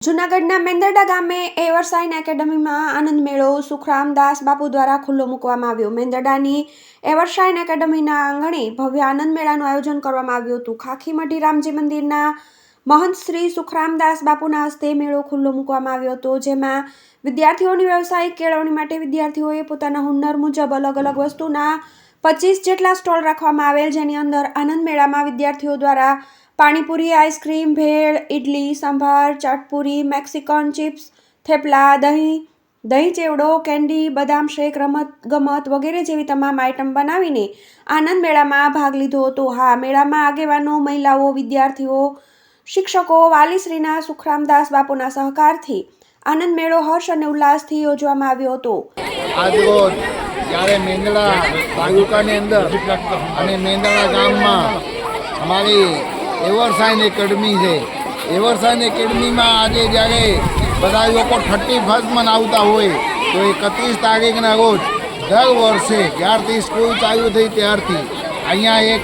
જૂનાગઢના મેંદરડા ગામે એવરસાઇન એકેડમીમાં આનંદ મેળો સુખરામદાસ બાપુ દ્વારા ખુલ્લો મૂકવામાં આવ્યો। મેંદરડાની એવરસાઇન એકેડમીના આંગણે ભવ્ય આનંદ મેળાનું આયોજન કરવામાં આવ્યું હતું। ખાખીમઢી રામજી મંદિરના મહંત શ્રી સુખરામદાસ બાપુના હસ્તે મેળો ખુલ્લો મૂકવામાં આવ્યો હતો, જેમાં વિદ્યાર્થીઓની વ્યવસાયિક કેળવણી માટે વિદ્યાર્થીઓએ પોતાના હુન્નર મુજબ અલગ અલગ વસ્તુના 25 જેટલા સ્ટોલ રાખવામાં આવેલ, જેની અંદર આનંદ મેળામાં વિદ્યાર્થીઓ દ્વારા પાણીપુરી, આઈસ્ક્રીમ, ભેળ, ઇડલી, સંભાર, ચાટપુરી, મેક્સિકન ચિપ્સ, થેપલા, દહીં ચેવડો, કેન્ડી, બદામ શેક, રમત-ગમત વગેરે જેવી તમામ આઇટમ બનાવીને આનંદ મેળામાં ભાગ લીધો હતો। હા, મેળામાં આગેવાનો, મહિલાઓ, વિદ્યાર્થીઓ, શિક્ષકો, વાલીશ્રીના સુખરામદાસ બાપુના સહકારથી આનંદ મેળો હર્ષ અને ઉલ્લાસથી યોજવામાં આવ્યો હતો। આજરોજ જ્યારે મેંદરડા તાલુકાની અંદર અને મેંદરડા ગામમાં અમારી એવરસાઇન એકેડમી છે। એવરસાઇન એકેડમીમાં આજે જ્યારે બધા લોકો 31st મનાવતા હોય તો 31 તારીખના રોજ દર વર્ષે જ્યારથી સ્કૂલ ચાલુ થઈ ત્યારથી અહીંયા એક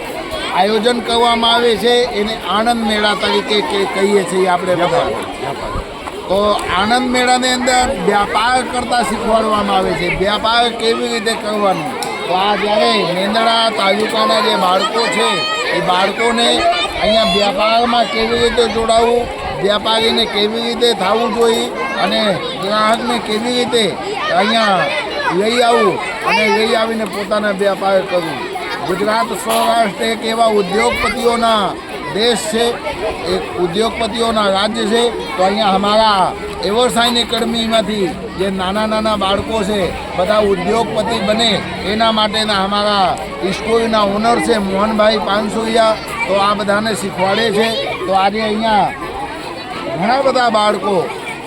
આયોજન કરવામાં આવે છે, એને આનંદ મેળા તરીકે કહીએ છીએ આપણે બધા। તો આનંદ મેળાની અંદર વ્યાપાર કરતાં શીખવાડવામાં આવે છે, વ્યાપાર કેવી રીતે કરવાનું। તો આ જ્યારે મેંદરડા તાલુકાના જે બાળકો છે એ બાળકોને અહીંયા વ્યાપારમાં કેવી રીતે જોડાવવું, વ્યાપારીને કેવી રીતે થવું જોઈએ અને ગ્રાહકને કેવી રીતે અહીંયા લઈ આવવું અને લઈ આવીને પોતાના વ્યાપાર કરવું। ગુજરાત સૌરાષ્ટ્ર એક એવા ઉદ્યોગપતિઓના દેશ છે, એક ઉદ્યોગપતિઓના રાજ્ય છે। તો અહીંયા અમારા એવરસાઇન એકેડમીમાંથી જે નાના નાના બાળકો છે બધા ઉદ્યોગપતિ બને એના માટેના અમારા સ્કૂલના ઓનર છે મોહનભાઈ પાનસુરિયા, તો આ બધાને શીખવાડે છે। તો આજે અહીંયા ઘણા બધા બાળકો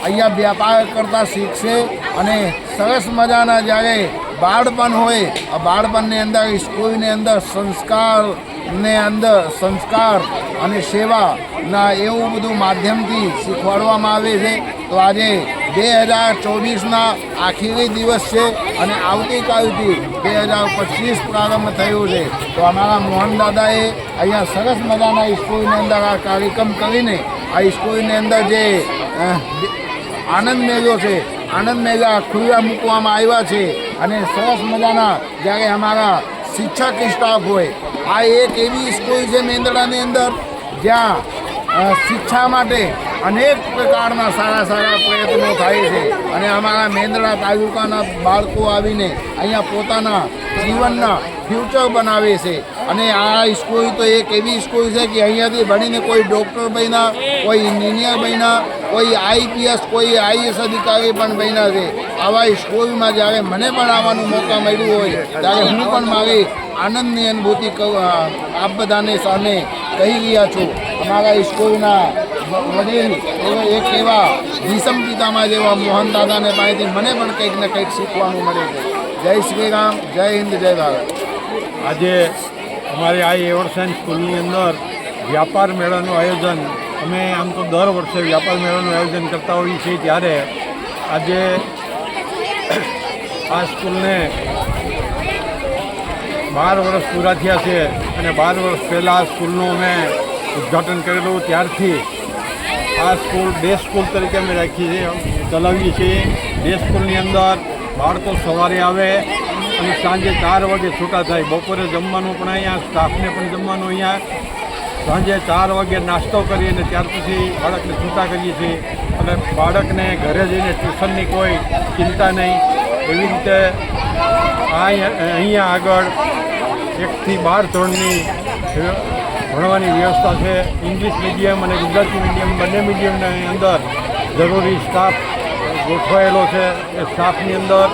અહીંયા વ્યાપાર કરતાં શીખશે અને સરસ મજાના જ્યારે બાળપણ હોય આ બાળપણની અંદર સ્કૂલની અંદર સંસ્કાર અને સેવાના એવું બધું માધ્યમથી શીખવાડવામાં આવે છે। તો આજે 2024ના આખરી દિવસ છે અને આવતીકાલથી 2025 પ્રારંભ થયો છે। તો અમારા મોહન દાદાએ અહીંયા સરસ મજાના સ્કૂલની અંદર આ કાર્યક્રમ કરીને આ સ્કૂલની અંદર જે આનંદ મેળો છે, આનંદ મેળા ખુલ્લા મૂકવામાં આવ્યા છે અને સરસ મજાના જ્યારે અમારા શિક્ષક સ્ટાફ હોય, આ એક એવી સ્કૂલ છે મેંદરડાની અંદર જ્યાં શિક્ષા માટે અનેક પ્રકારના સારા પ્રયત્નો થાય છે અને અમારા મેંદરડા તાલુકાના બાળકો આવીને અહીંયા પોતાના જીવનના ફ્યુચર બનાવે છે। અને આ સ્કૂલ તો એક એવી સ્કૂલ છે કે અહીંયાથી ભણીને કોઈ ડૉક્ટર બન્યા, કોઈ એન્જિનિયર બન્યા, કોઈ આઈપીએસ, કોઈ આઈએસ અધિકારી પણ બન્યા છે। આવા સ્કૂલમાં જ્યારે મને પણ આવવાનું મોકા મળ્યું હોય ત્યારે હું પણ મારી આનંદની અનુભૂતિ આપ બધાને સામે કહી રહ્યા છું। અમારા સ્કૂલના વડીલ એક એવા ભીષમ પિતામાં જેવા મોહન દાદાને પાસેથી મને પણ કંઈક ને કંઈક શીખવાનું મળે છે। જય શ્રી રામ, જય હિન્દ, જય ભારત। આજે અમારી આ એવરસાઇન સ્કૂલની અંદર વ્યાપાર મેળાનું આયોજન, અમે આમ તો દર વર્ષે વ્યાપાર મેળાનું આયોજન કરતા હોઈએ છીએ, ત્યારે આજે આ સ્કૂલને 12 વર્ષ પૂરા થયા છે અને 12 વર્ષ પહેલાં આ સ્કૂલનું અમે ઉદ્ઘાટન કરેલું, ત્યારથી આ સ્કૂલ ડે સ્કૂલ તરીકે અમે ચલાવીએ છીએ। ડે સ્કૂલની અંદર બાળકો સવારે આવે અને સાંજે 4 વાગે છૂટા થાય। બપોરે જમવાનું પણ અહીંયા, સ્ટાફને પણ જમવાનું અહીંયા, સાંજે 4 વાગે નાસ્તો કરીએ અને ત્યાર પછી બાળકને છૂટા કરીએ છીએ અને બાળકને ઘરે જઈને ટ્યુશનની કોઈ ચિંતા નહીં। એવી રીતે અહીંયા આગળ 1 થી 12 ધોરણની ભણવાની વ્યવસ્થા છે। ઇંગ્લિશ મીડિયમ અને ગુજરાતી મીડિયમ બંને મીડિયમની અંદર જરૂરી સ્ટાફ ગોઠવાયેલો છે। એ સ્ટાફની અંદર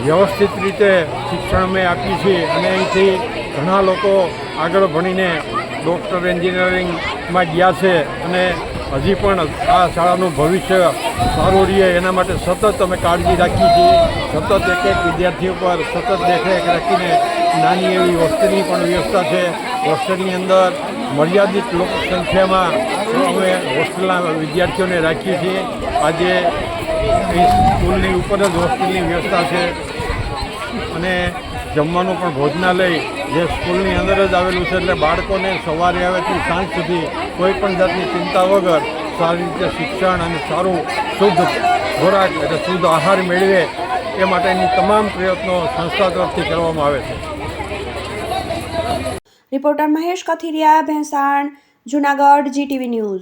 વ્યવસ્થિત રીતે શિક્ષણ અમે આપીએ છીએ અને અહીંથી ઘણા લોકો આગળ ભણીને ડૉક્ટર, એન્જિનિયરિંગમાં ગયા છે અને હજી પણ આ શાળાનું ભવિષ્ય સારું રહે એના માટે સતત અમે કાળજી રાખીએ છીએ। સતત એક વિદ્યાર્થીઓ પર સતત દેખરેખ રાખીને નાની એવી હોસ્ટેલની પણ વ્યવસ્થા છે। હોસ્ટેલની અંદર મર્યાદિત લોકો સંખ્યામાં અમે હોસ્ટેલના વિદ્યાર્થીઓને રાખીએ છીએ। આજે સ્કૂલની ઉપર જ હોસ્ટેલની વ્યવસ્થા છે અને જમવાનું પણ ભોજનાલય જે સ્કૂલની અંદર જ આવેલું છે, એટલે બાળકોને સવારે આવેથી સાંજ સુધી કોઈ પણ જાતની ચિંતા વગર સારી રીતે શિક્ષણ અને સારું શુદ્ધ ખોરાક એટલે શુદ્ધ આહાર મેળવે એ માટેની તમામ પ્રયત્નો સંસ્થા તરફથી કરવામાં આવે છે. Reporter Mahesh Kathiria, Bhesan, Junagadh, GTV news.